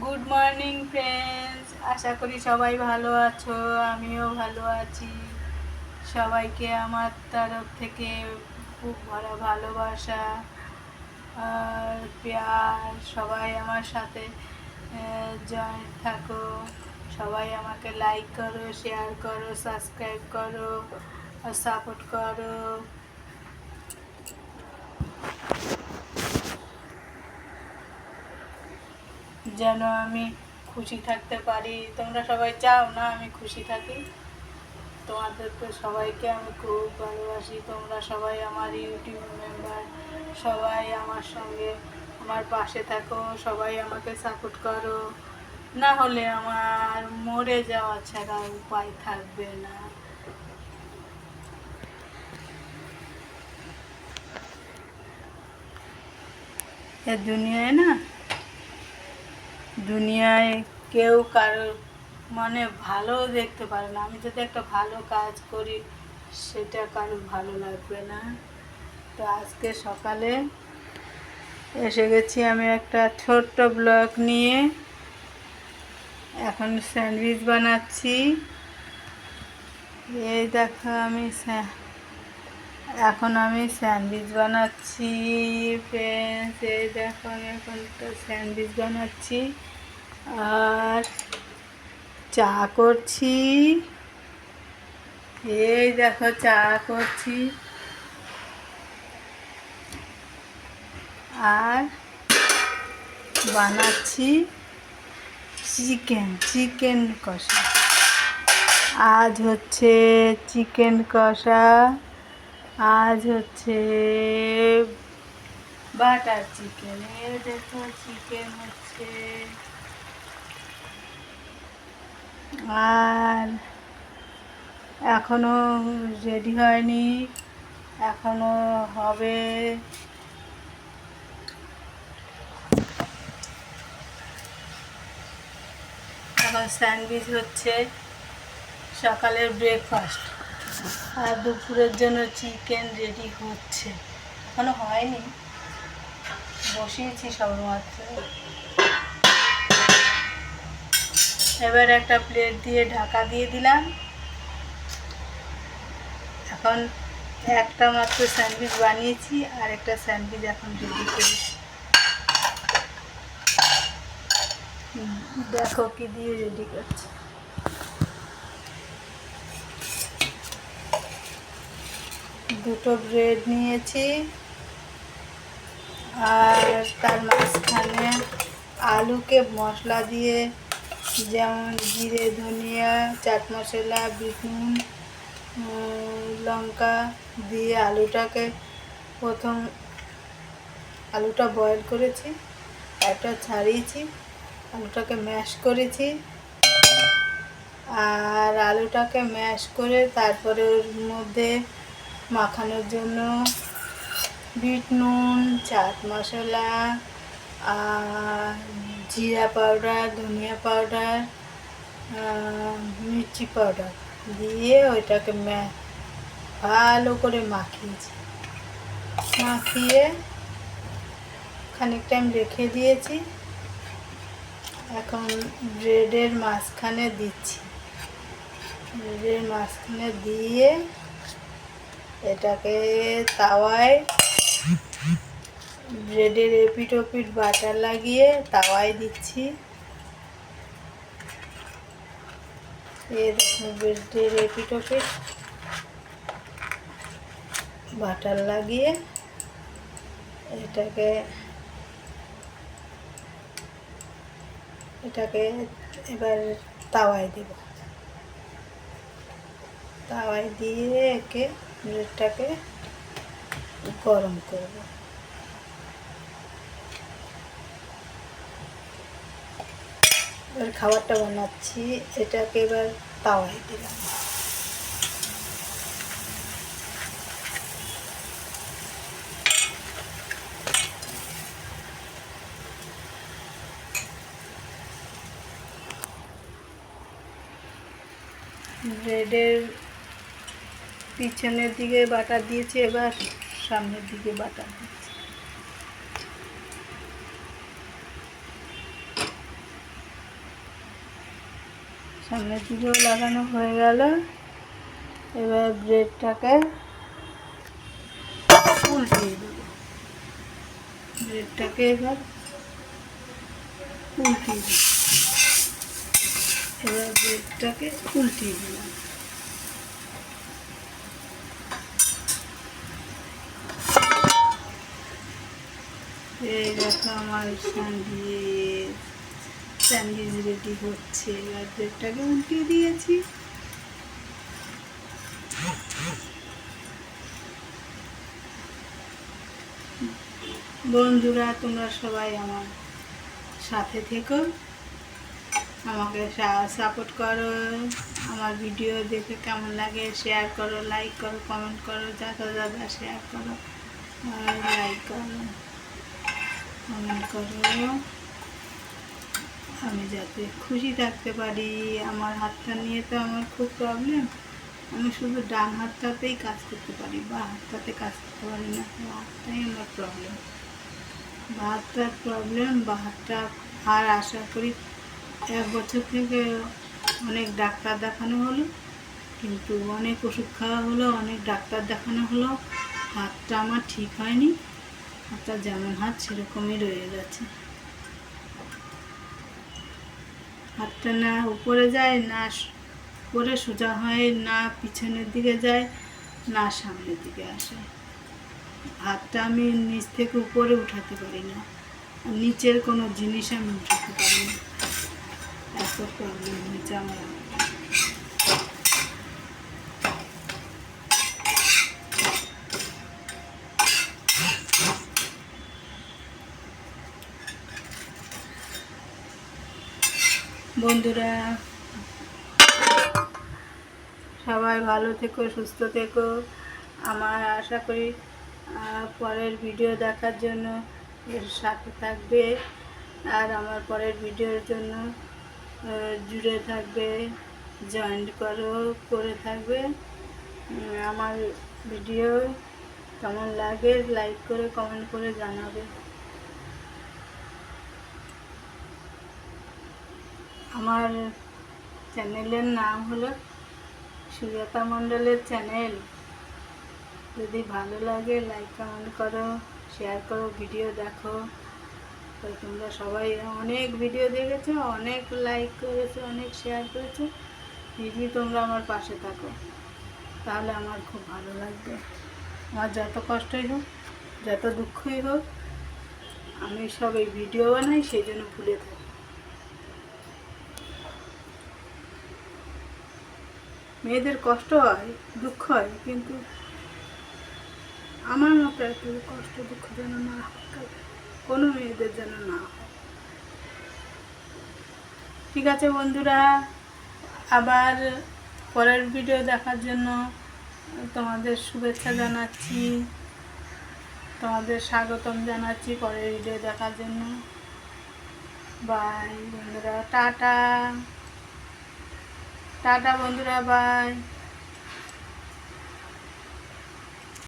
Good morning friends, আশা করি সবাই ভালো আছো। আমিও ভালো আছি। সবাইকে আমার তরফ থেকে খুব ভরা ভালোবাসা আর প্যার। সবাই আমার সাথে জয়েন্ট থাকো। সবাই আমাকে লাইক করো, শেয়ার করো, সাবস্ক্রাইব করো আর সাপোর্ট করো। যেন আমি খুশি থাকতে পারি। তোমরা সবাই চাও না আমি খুশি থাকি? তোমাদেরকে সবাইকে আমি খুব ভালোবাসি। তোমরা সবাই আমার ইউটিউব মেম্বার, সবাই আমার সঙ্গে আমার পাশে থাকো, সবাই আমাকে সাপোর্ট করো। না হলে আমার মরে যাওয়া ছাড়া উপায় থাকবে না। এ দুনিয়ায় কেউ কারোর মানে ভালো দেখতে পারে না। আমি যদি একটা ভালো কাজ করি সেটা কারোর ভালো লাগবে না। তো আজকে সকালে এসে গেছি আমি একটা ছোট্ট ব্লগ নিয়ে। এখন স্যান্ডউইচ বানাচ্ছি। এই দেখো এখন আমি স্যান্ডউইচ বানাচ্ছি ফ্রেন্ডস। এই দেখো আমি এখন একটা স্যান্ডউইচ বানাচ্ছি আর চা করছি। এই দেখো চা করছি আর বানাচ্ছি চিকেন কষা। আজ হচ্ছে চিকেন কষা, আজ হচ্ছে বাটার চিকেন। এই দেখো চিকেন হচ্ছে আর এখনো রেডি হয়নি, এখনো হবে। এখন স্যান্ডউইচ হচ্ছে সকালের ব্রেকফাস্ট আর দুপুরের জন্য চিকেন রেডি হচ্ছে, এখনো হয়নি, বসিয়েছি সবেমাত্র। এবার একটা প্লেট দিয়ে ঢাকা দিয়ে দিলাম। এখন একটা মাত্র স্যান্ডউইচ বানিয়েছি আর একটা স্যান্ডউইচ এখন রেডি করি। দেখো কি দিয়ে রেডি করছি। দুটো ব্রেড নিয়েছি আর তার মাঝখানে আলুকে মশলা দিয়ে, যেমন জিরে, ধনিয়া, চাট মশলা, বিট নুন, লঙ্কা দিয়ে প্রথম আলুটা বয়েল করেছি, একটা ছাড়িয়েছি, আলুটাকে ম্যাশ করেছি আর আলুটাকে ম্যাশ করে তারপরে ওর মধ্যে মাখানোর জন্য বিট নুন, চাট মশলা আর জিরা পাউডার, ধনিয়া পাউডার, মির্চি পাউডার দিয়ে ওইটাকে ভালো করে মাখিয়ে খানিক টাইম রেখে দিয়েছি। এখন ব্রেডের মাঝখানে দিচ্ছি, ব্রেডের মাঝখানে দিয়ে এটাকে তাওয়ায় ব্রেডের এপিট ওপিট বাটার লাগিয়ে তাওয়ায় দিচ্ছি। ব্রেডের এপিট ওপিট বাটার লাগিয়ে এটাকে এবার তাওয়ায় দেব। তাওয়ায় দিয়ে ব্রেডটাকে গরম করব। এবার খাবারটা বানাচ্ছি, এটাকে এবার তাওয়ায় দিলাম। ব্রেডের পিছনের দিকে বাটার দিয়েছি, এবার সামনের দিকে বাটার দিচ্ছি। সামনের দিকেও লাগানো হয়ে গেল। এবার ব্রেডটাকে উল্টিয়ে দেবো। ব্রেডটাকে এবার উল্টিয়ে দেবো। এবার ব্রেডটাকে উল্টিয়ে দিলাম। এই দেখো আমার স্যান্ডউইচ রেডি হচ্ছে। এবার ব্রেডটাকে উল্টিয়ে দিয়েছি। বন্ধুরা, তোমরা সবাই আমার সাথে থেকো, আমাকে সাপোর্ট করো। আমার ভিডিও দেখে কেমন লাগে শেয়ার করো, লাইক করো, কমেন্ট করো, যাতা শেয়ার করো, লাইক করো, কমেন্ট করো। আমি যাতে খুশি থাকতে পারি। আমার হাতটা নিয়ে তো আমার খুব প্রবলেম। আমি শুধু ডান হাতটাতেই কাজ করতে পারি, বা হাতটাতে কাজ করতে পারি না। হাতটাই আমার প্রবলেম, বা হাতটার প্রবলেম, বা হাতটা। আর আশা করি 1 বছর থেকে অনেক ডাক্তার দেখানো হলো, কিন্তু অনেক ওষুধ খাওয়া হলো, অনেক ডাক্তার দেখানো হলো, হাতটা আমার ঠিক হয়নি। হাতটা যেমন হাত সেরকমই রয়ে গেছে। হাতটা না উপরে যায়, না উপরে সোজা হয়, না পিছনের দিকে যায়, না সামনের দিকে আসে। হাতটা আমি নিচ থেকে উপরে উঠাতে পারি না, নিচের কোনো জিনিস আমি উঠাতে পারি না। এত প্রবলেম হয়েছে আমার। বন্ধুরা, সবাই ভালো থেকো, সুস্থ থেকো। আমার আশা করি পরের ভিডিও দেখার জন্য এর সাথে থাকবে, আর আমার পরের ভিডিওর জন্য জুড়ে থাকবে, জয়েন করে থাকবে। আমার ভিডিও কেমন লাগে লাইক করে কমেন্ট করে জানাবে। আমার চ্যানেলের নাম হলো সুজাতা মণ্ডলের চ্যানেল। যদি ভালো লাগে লাইক কমেন্ট করো, শেয়ার করো, ভিডিও দেখো। তো তোমরা সবাই অনেক ভিডিও দেখেছো, অনেক লাইক করেছো, অনেক শেয়ার করেছো। যদি তোমরা আমার পাশে থাকো তাহলে আমার খুব ভালো লাগবে। আমার যত কষ্টই হোক, যত দুঃখই হোক, আমি সব এই ভিডিও বানাই সেই জন্য ভুলে থাকি। মেয়েদের কষ্ট হয়, দুঃখ হয়, কিন্তু আমার মতো এত কষ্ট দুঃখ যেন না হয়, কোনো মেয়েদের যেন না হয়। ঠিক আছে বন্ধুরা, আবার পরের ভিডিও দেখার জন্য তোমাদের শুভেচ্ছা জানাচ্ছি, তোমাদের স্বাগতম জানাচ্ছি পরের ভিডিও দেখার জন্য। বাই বন্ধুরা, টাটা টাটা বন্ধুরা, বাই।